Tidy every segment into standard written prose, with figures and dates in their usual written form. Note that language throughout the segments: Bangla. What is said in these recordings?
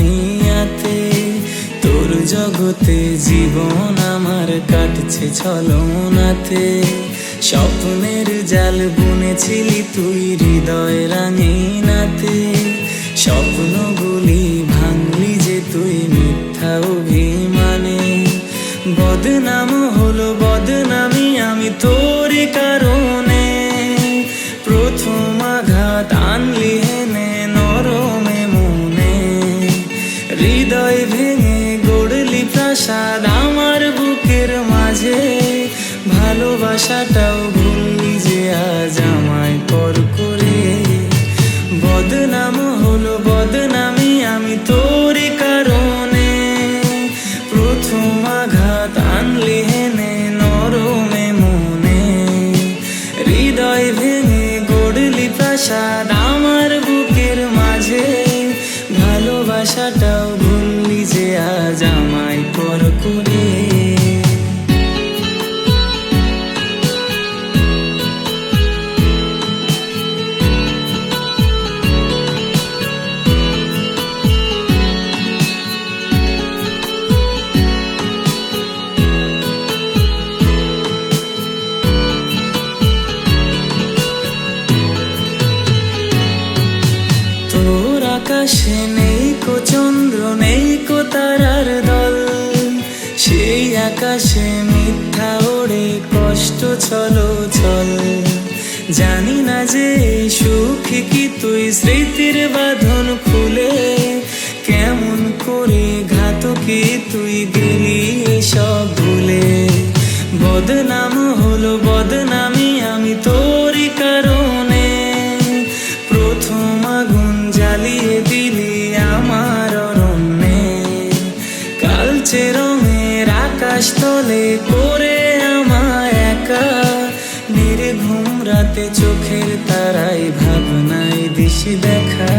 দুনিয়াতে। তোর জগতে জীবন আমার কাটছে ছলনাতে। স্বপ্নের জাল বুনেছিলি তুই হৃদয় রাঙিনাতে। স্বপ্নগুলি ভাঙলি যে তুই মিথ্যা অভিমানে। বদনাম হলো বদনামি আমি তোরই কারণে। প্রথম আঘাত আনলি হেনে নরমে মনে। হৃদয় ভেঙে গড়লি প্রাসাদ আমার বুকের মাঝে। ভালোবাসাটাও ভুললি যে আজ আমায় পর করে। বদনাম হলো বদনামি আমি তোরই কারণে। প্রথম আঘাত আনলি হেনে নরমে মনে। হৃদয় ভেঙে গড়লি প্রাসাদ আমার বুকের মাঝে। ভালোবাসাটাও ভুললি যে আজ আমায় পর করে। আকাশে নেই কো চন্দ্র নেই কো তারার দল। সেই আকাশে মিথ্যা ওড়ে কষ্ট ছলো ছল। জানি না যে সুখী কি তুই স্মৃতির বাঁধন খুলে। কেমন করে ঘাতকি তুই গেলি সব ভুলে। বদনাম হলো বদনামি আমি তোরই কারণে। প্রথম আগুন জ্বালিয়ে দিলি আমার অরণ্যে। কালচে রঙের আকাশ তলে করে আমায় একা। নির্ঘুম রাতে চোখের তারাই ভাবনায় দিশি দেখা।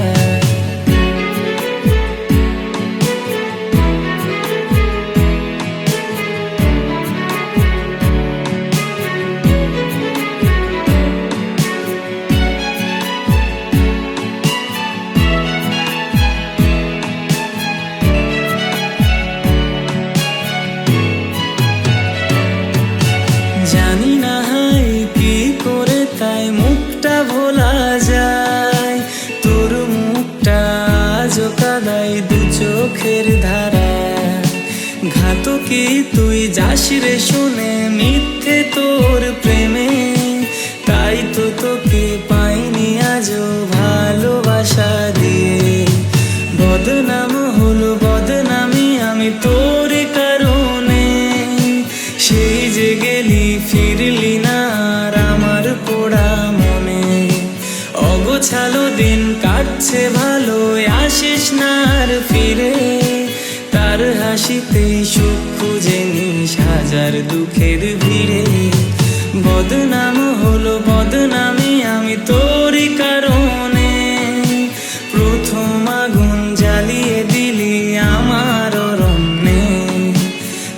জানি না হাই কি করে তাই মুখটা ভোলা যায়। তোর মুখটা আজও কাদাই দু চোখের ধারা। ঘাতকি তুই যাস রে শুনে মিথ্যে তোর প্রেমে। তাই তো তোকে পাইনি আজও ভালোবাসা দিয়ে। বদনাম হলো বদনামি আমি তোর কারণে। সেই যে গেলি ফিরলি না আর আমার পোড়া মনে। অগোছালো দিন কাটছে ভালো আসিস না আর ফিরে। তার হাসিতে সুখ খুঁজে নিস হাজার দুঃখের ভিড়ে। বদনাম হলো বদনামি আমি তোরই কারণে। প্রথম আগুন জ্বালিয়ে দিলি আমার অরণ্যে।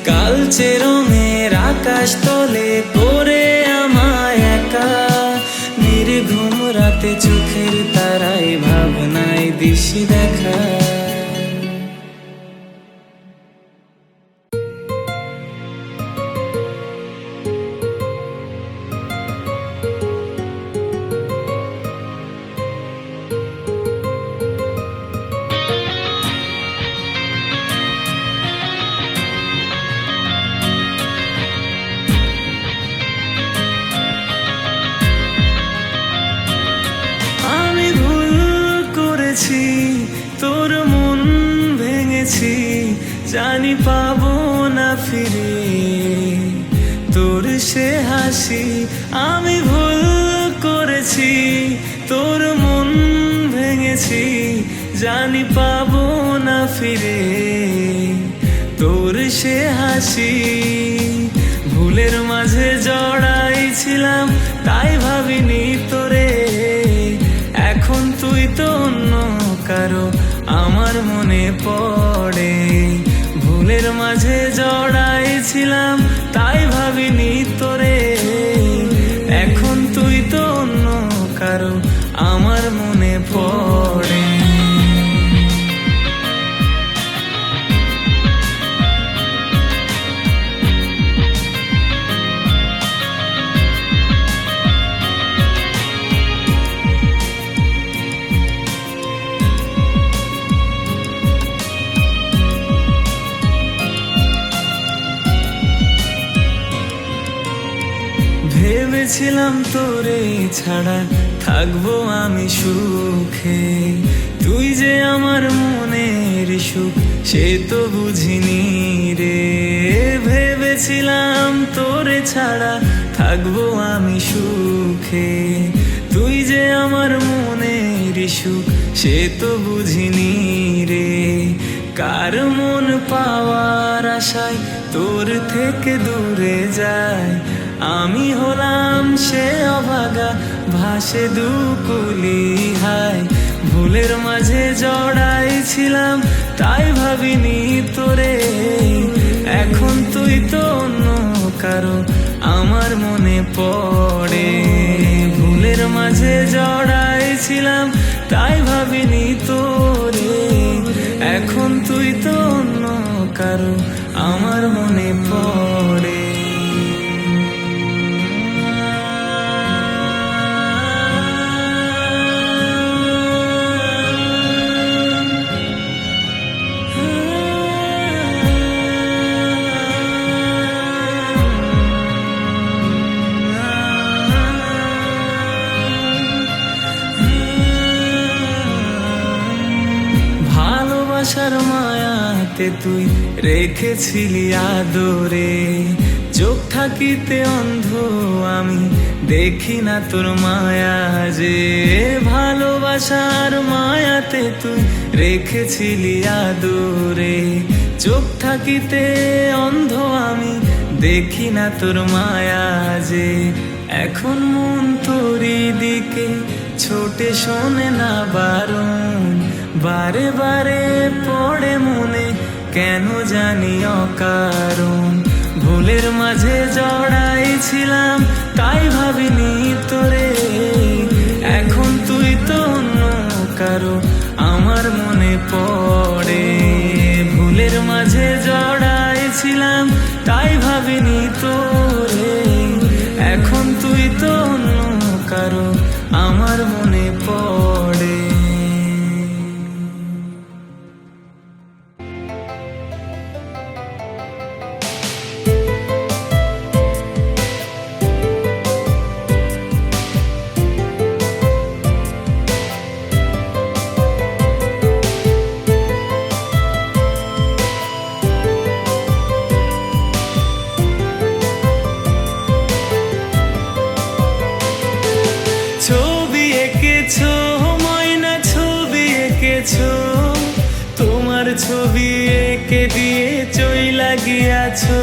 কালচে রঙের আকাশ তলে করে আমায় একা। নির্ঘুম রাতে চোখের তারাই ভাবনায় দিশি দেখা। তোর মন ভেঙেছি জানি পাবো না ফিরে। তোর সে হাসি আমি ভুল করেছি। তোর মন ভেঙেছি জানি পাবো না ফিরে। তোর সে হাসি ভুলের মাঝে জড়াই ছিলাম তাই ভাবিনি তোরে। এখন তুই তো অন্য কারো আমার মনে পড়ে। ভুলের মাঝে জড়াই ছিলাম তাই ভাবিনি তোরে। এখন তুই তো অন্য কারো আমার মনে পড়ে। ভেবেছিলাম তোরে ছাড়া থাকবো আমি সুখে, তুই যে আমার মনের সুখ সে তো বুঝিনি রে। ভেবেছিলাম তোরে ছাড়া থাকবো আমি সুখে, তুই যে আমার মনের সুখ সে তো বুঝিনি রে। কার মন পাওয়ার আশায় তোর থেকে দূরে যায়, আমি হলাম সে অভাগা ভাসে দুকুলি হায়। ভুলের মাঝে জড়াইছিলাম তাই ভাবিনি তোরে, এখন তুই তো অন্য কারো আমার মনে পড়ে। ভুলের মাঝে জড়াইছিলাম তাই ভাবিনি তোরে, এখন তুই তো অন্য কারো আমার মনে পড়ে। ভালোবাসার মায়াতে তুই রেখেছিলি আদরে, চোখ থাকিতে অন্ধ আমি দেখি না তোর মায়া যে। ভালোবাসার মায়াতে তুই রেখেছিলি আদরে, চোখ থাকিতে অন্ধ আমি দেখি না তোর মায়া যে। এখন মন তোরি দিকে ছোটে শোনে না বারণ, বারে বারে পড়ে মনে কেন জানি অকারণ। ভুলের মাঝে জড়াইছিলাম তাই ভাবিনি তোরে, এখন তুই তো অন্য কারো আমার মনে পড়ে। ভুলের মাঝে জড়াইছিলাম তাই ভাবিনি তোরে, এখন তুই তো অন্য কারো আমার মনে পড়ে। ছবি এঁকেছো ময়না, ছবি এঁকেছো, তোমার ছবি এঁকে দিয়ে চইলা গিয়াছো।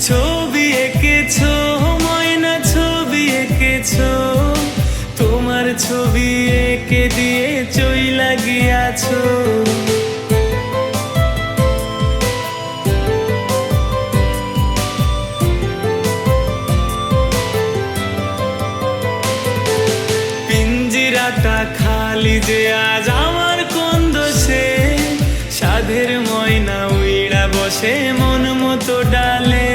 ছবি এঁকেছো ময়না, ছবি এঁকেছো, তোমার ছবি এঁকে দিয়ে চইলা গিয়াছো। পিঞ্জিরাটা খালি যে আজ আমার কোন দোষে, সাধের ময়না উইড়া বসে মন মতো ডালে।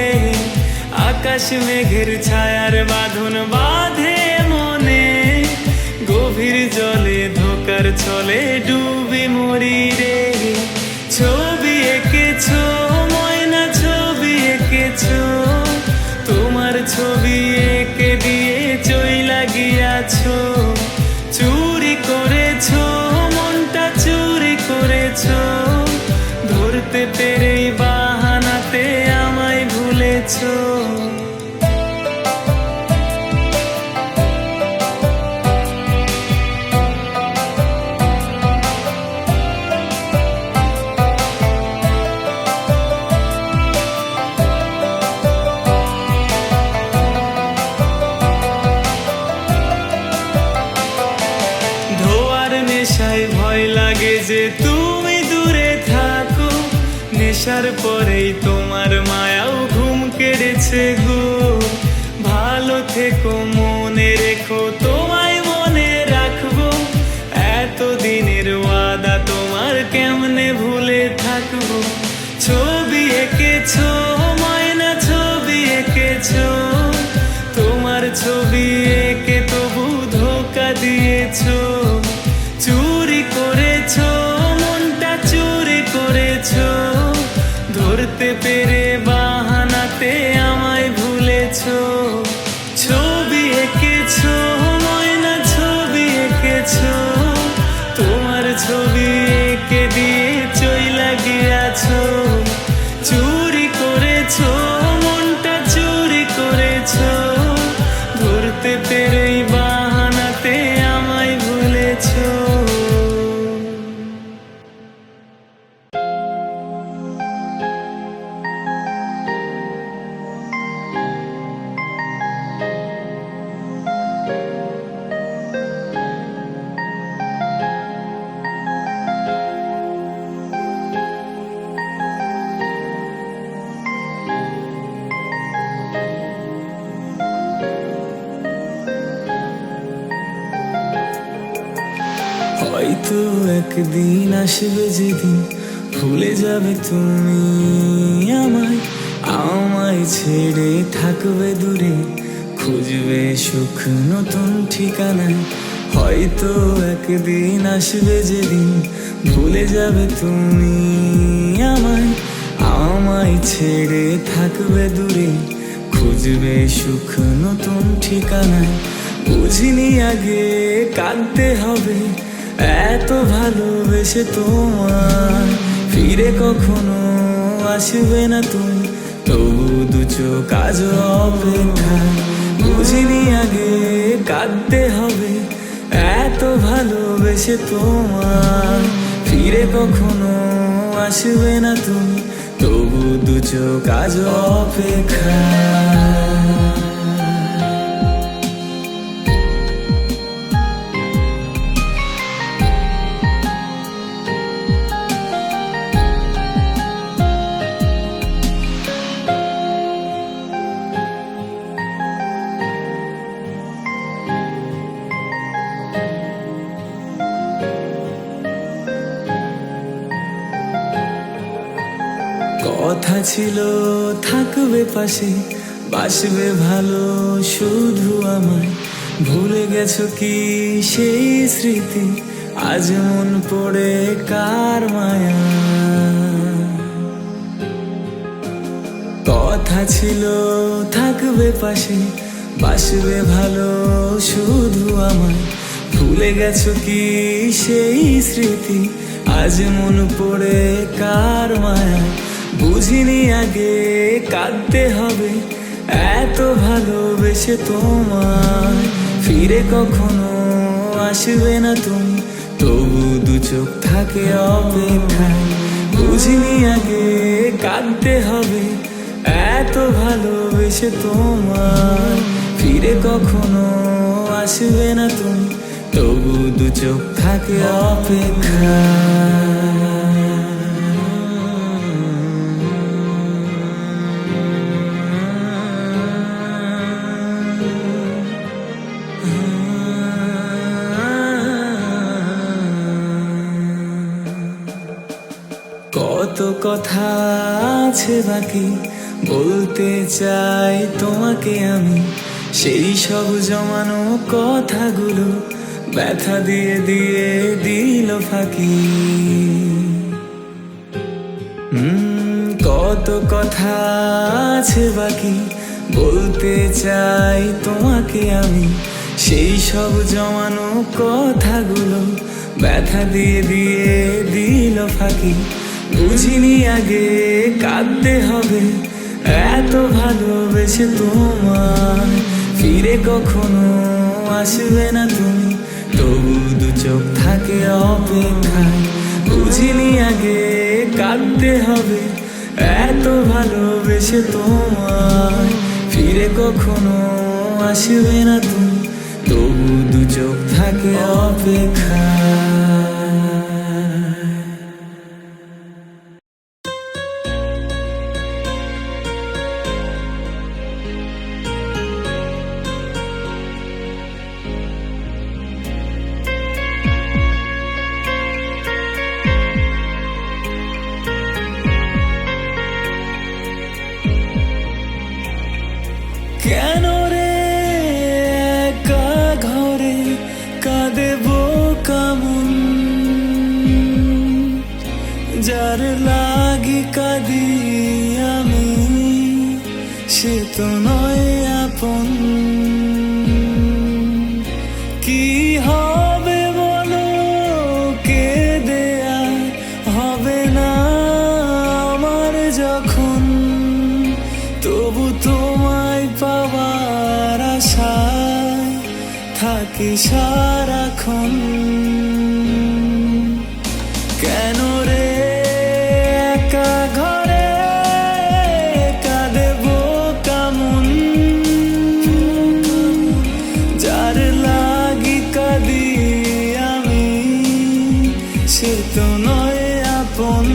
আকাশ মেঘের ছায়ার বাঁধন বাঁধে মনে, গভীর জলে ধোকার ছলে ডুবি মরি রে। ছবি এঁকেছো ময়না, ছবি এঁকেছো, তোমার ছবি এঁকে দিয়ে চইলা গিয়াছো। চুরি করেছো মনটা, চুরি করেছো, ধরতে পেরেই বাহানাতে আমায় ভুলেছো। নেশায় ভয় লাগে যে তুমি দূরে থাকো, নেশার পরেই তোমার মায়াও ঘুম কেড়েছে গো। ভালো থেকো মনে রেখো, তোমায় মনে রাখবো, এতদিনের ওয়াদা তোমার কেমনে ভুলে থাকবো। ছবি এঁকেছো ময়না, ছবি এঁকেছো, তোমার ছবি এঁকে তবু ধোকা দিয়েছো। চুরি করেছো মনটা, চুরি করেছো, ধরতে পেরে বাহানাতে আমায় ভুলেছো। ছবি গিয়েছো, চুরি করেছো, মনটা চুরি করেছো, ধরতে পেরেই বাহানাতে আমায় ভুলেছো। হয়তো একদিন আসবে যেদিন ভুলে যাবে তুমি আমায়, আমায় ছেড়ে থাকবে দূরে, খুঁজবে সুখ নতুন ঠিকানায়। হয়তো একদিন আসবে যেদিন ভুলে যাবে তুমি আমায়, আমায় ছেড়ে থাকবে দূরে, খুঁজবে সুখ নতুন ঠিকানায়। বুঝিনি আগে কাঁদতে হবে, এত ভালোবেসে তোমার ফিরে কখনো আসবে না তুমি, তবু দু চোখ আজ অপেক্ষা। বুঝিনি আগে কাঁদতে হবে, এত ভালোবেসে তোমার ফিরে কখনো আসবে না তুমি, তবু দু চোখ আজ অপেক্ষা। কথা ছিল থাকবে পাশে, বাসবে ভালো শুধু আমায়, ভুলে গেছো কি সেই স্মৃতি, আজ মন পড়ে কার মায়া। কথা ছিল থাকবে পাশে, বাসবে ভালো শুধু আমায়, ভুলে গেছো কি সেই স্মৃতি, আজ মন পড়ে কার মায়া। বুঝিনি আগে কাঁদতে হবে, এত ভালোবেসে তোমায় ফিরে কখনো আসবে না তুমি, তবু দু চোখ থাকে অপেক্ষায়। বুঝিনি আগে কাঁদতে হবে, এত ভালোবেসে তোমায় ফিরে কখনো আসবে না তুমি, তবু দু চোখ থাকে অপেক্ষায়। কত কথা আছে বাকি, বলতে চাই তোমাকে আমি, সেই সব জমানো কথাগুলো ব্যথা দিয়ে দিয়ে দিল ফাঁকি। কত কথা আছে বাকি, বলতে চাই তোমাকে আমি, সেই সব জমানো কথাগুলো ব্যথা দিয়ে দিয়ে দিল ফাঁকি। বুঝিনি আগে কাঁদতে হবে, এত ভালোবেসে তোমার ফিরে কখনো আসবে না তুমি, তবু দু চোখ থাকে অপেক্ষায়। বুঝিনি আগে কাঁদতে হবে, এত ভালোবেসে তোমার ফিরে কখনো আসবে না তুমি, তবু দু চোখ থাকে অপেক্ষায়। কেন রে একা ঘরে কাঁদে কামুন, যার লাগি কাঁদি আমি সে তো নয় আপন। কি হবে বলো কেঁদে আর হবে না যখন, তবু তোমায় পাওয়ার আশায় থাকি সারাক্ষণ। কেন রে একা ঘরে কাঁদে বোকা মন, যার লাগি কাঁদি আমি সে তো নয় আপন।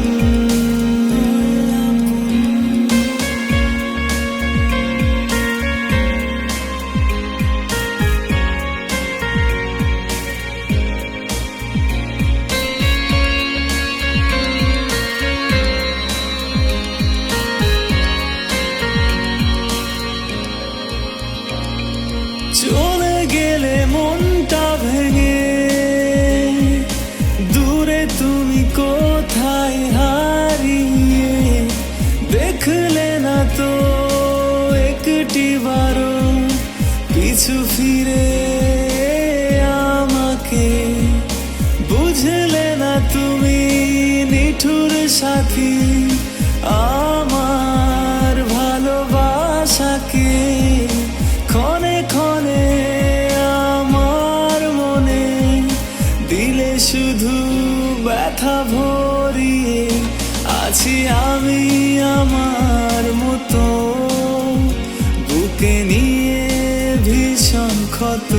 চলে গেলে মনটা ভেঙে, দূরে তুমি কোথায় হারিয়ে, দেখলে না তো একটি বারো পিছু ফিরে আমাকে, বুঝলে না তুমি নিঠুর সাথী আমার ভালোবাসাকে। ক্ষণে ক্ষণে আমার মনে দিলে শুধু ব্যথা ভরিয়ে, আছি আমি আমার মতো বুকে নিয়ে ভীষণ ক্ষত।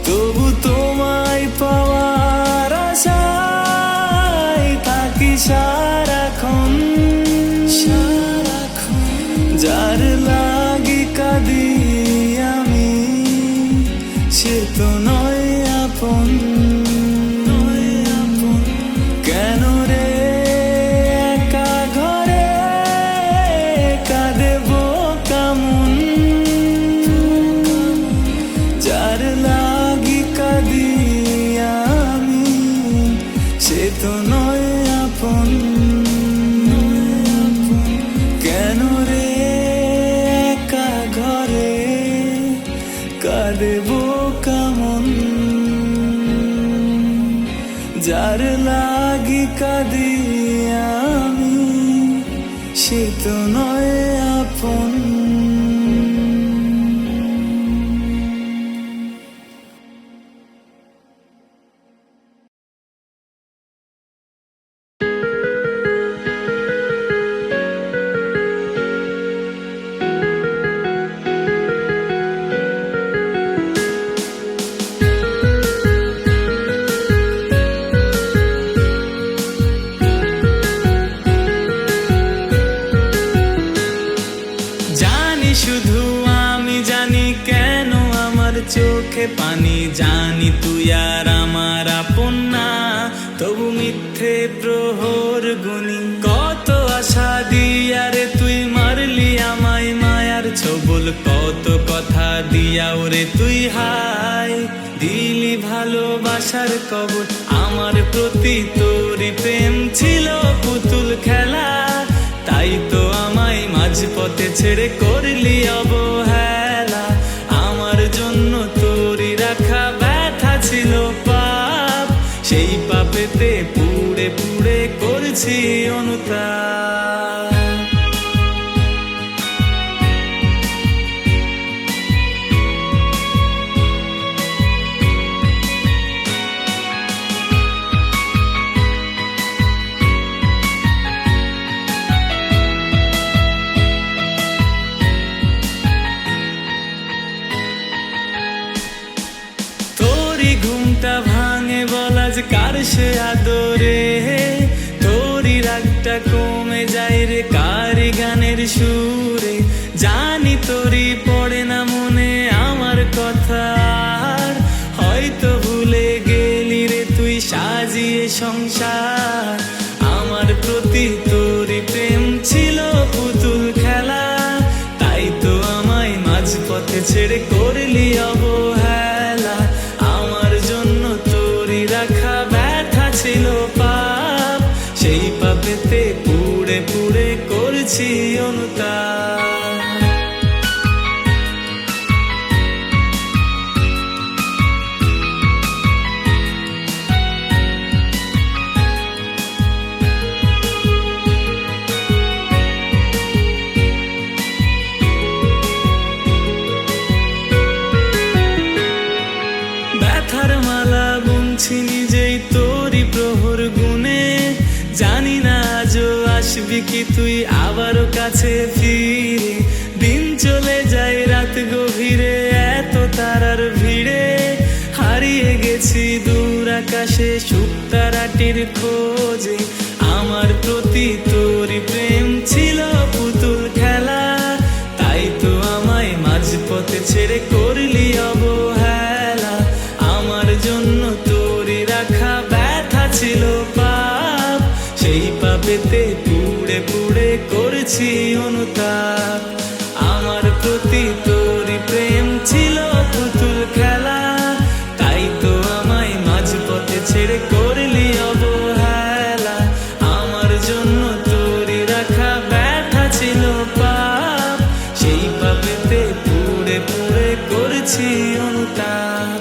তবু তোমায় পাওয়ার আশায় থাকি সারাক্ষণ, যার লাগি কাঁদি আমি সে তো নয় আপন। কেন রে একা ঘরে কাঁদে বোকা মন, যার লাগি কাঁদি আমি সে তো নয় আপন। কেন রে একা ঘরে কাঁদে বোকা মন, যার লাগি কাঁদি আমি সে তো নয় আপন। শুধু আমি জানি কেন আমার চোখে পানি, জানি তুই আর আমার আপন না, তবু মিথ্যে প্রহর গুনি। কত আশা দিয়া রে তুই মারলি আমায় মায়ার ছবল, কত কথা দিয়া ওরে তুই হাই দিলি ভালোবাসার কবর। আমার প্রতি তোরই প্রেম ছিল পুতুল খেলা, তাই তো আমায় মাঝপথে ছেড়ে করলি অবহেলা। আমার জন্য তোরই রাখা ব্যথা ছিল পাপ, সেই পাপেতে পুড়ে পুড়ে করছি অনুতাপ। ঘুমটা ভাঙে বলা যে কার সে আদরে, তোরই রাগটা কমে যায় রে কারি গানের সুরে। জানি তোরই পড়ে না মনে আমার কথা, হয়তো ভুলে গেলি রে তুই সাজিয়ে সংসার। আমার প্রতি তোরই প্রেম ছিল পুতুল খেলা, তাই তো আমায় মাঝপথে ছেড়ে করলি অবহেলা। আমার জন্য তোরই রাখা ব্যথা ছিল পাপ, সেই পাপেতে পুড়ে পুড়ে করছি অনুতাপ। আসবি কি তুই আবারও কাছে ফিরে? দিন চলে যায় রাত গভীরে, এত তারার ভিড়ে হারিয়ে গেছি দূর আকাশে শুকতারাটির খোঁজে। আমার প্রতি তোরই প্রেম ছিল পুতুল খেলা, তাই তো আমায় মাঝপথে ছেড়ে করলি অবহেলা। আমার জন্য তোরই রাখা ব্যথা ছিল পাপ, সেই পাপেতে পুড়ে পুড়ে করেছি অনুতাপ। আমার প্রতি তোরই প্রেম ছিল পুতুল খেলা, তাই তো আমায় মাঝপথে ছেড়ে করলি অবহেলা। আমার জন্য তোরই রাখা ব্যথা ছিল পাপ, সেই পাপেতে পুড়ে পুড়ে করেছি অনুতাপ।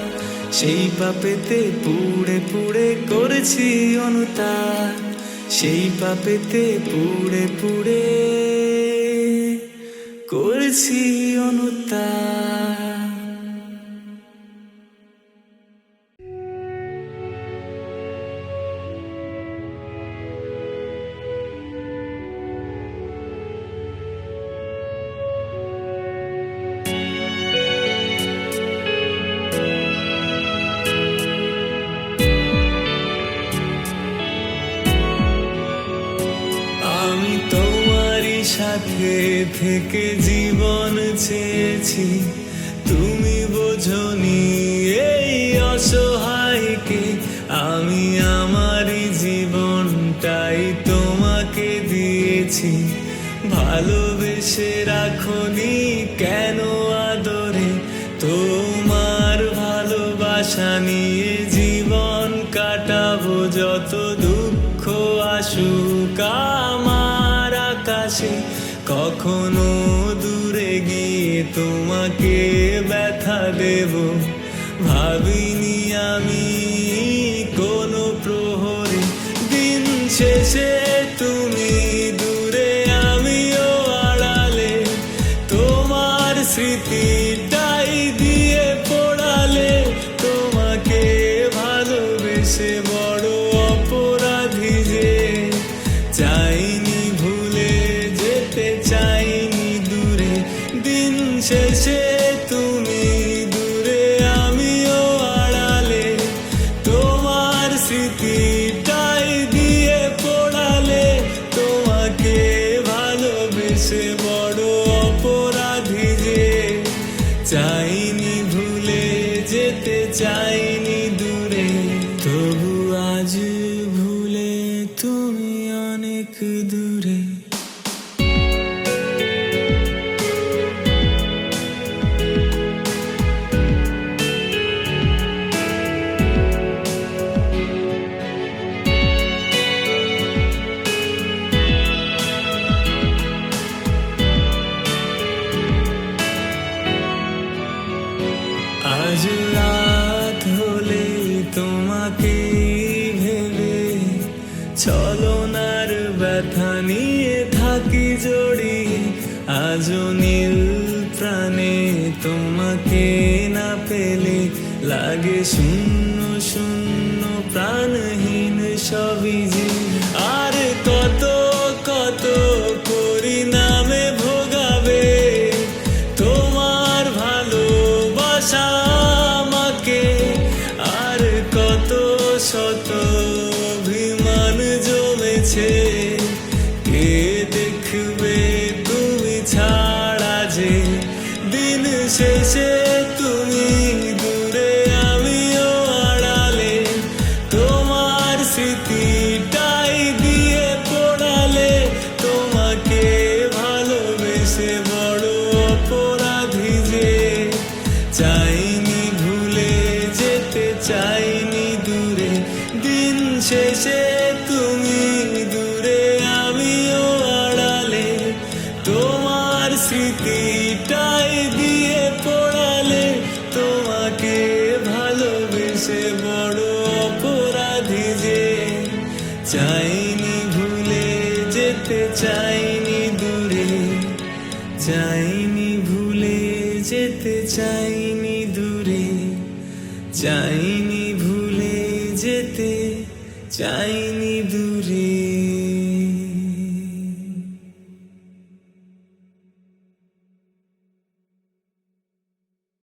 সেই পাপেতে পুড়ে পুড়ে করেছি অনুতাপ, সেই পাপেতে পুড়ে পুড়ে করেছি অনুতাপ। আমি তোমারই সাথে থেকে জীবন চেয়েছি, তুমি বোঝনি এই অসহায়কে। আমি আমারই জীবনটাই তোমাকে দিয়েছি, ভালোবেসে রাখনি কেন আদরে? তোমার ভালোবাসা নিয়ে জীবন কাটাবো, যত দুঃখ আসুক আমার আকাশে। কখনো দূরে গিয়ে তোমাকে ব্যথা দেব, ভাবিনি আমি কোনো প্রহরে। দিন শেষে তুমি দূরে আমিও আড়ালে, তোমার স্মৃতিটাই দিয়ে পড়ালে। তোমাকে ভালোবেসে বড় অপরাধী যে, চাইনি ভুলে যেতে চাইনি দূরে। দিন শেষে তুমি দূরে আমিও আড়ালে, তোমার স্মৃতিটাই দিয়ে পড়ালে। তোমাকে ভালোবেসে বড় অপরাধী যে, চাইনি ভুলে যেতে চাইনি দূরে। তবু আজ ভুলে তুমি অনেক দূরে। আজ রাত হলে তোমাকে ভেবে, ছলনার ব্যথা নিয়ে থাকি জড়িয়ে। আজও নীল প্রাণে তোমাকে না পেলে লাগে শূন্য শূন্য প্রাণহীন সবই যে। আর কত কত করি নামে ভোগাবে তোমার ভালোবাসা আমাকে। আর কত শত অভিমান জমেছে, কে দেখবে তুমি ছাড়া যে। দিন শেষে তুমি দূরে আমিও আড়ালে, তোমার স্মৃতিটাই দিয়ে পড়ালে। তোমাকে ভালোবেসে বড় অপরাধী যে, চাইনি ভুলে যেতে চাইনি দূরে। দিন শেষে তুমি দূরে আমিও আড়ালে, তোমার স্মৃতিটাই দিয়ে পড়ালে। তোমাকে ভালোবেসে বড় অপরাধী যে, চাইনি ভুলে যেতে চাইনি দূরে। চাইনি ভুলে যেতে চাইনি দূরে, চাইনি ভুলে যেতে চাইনি দূরে।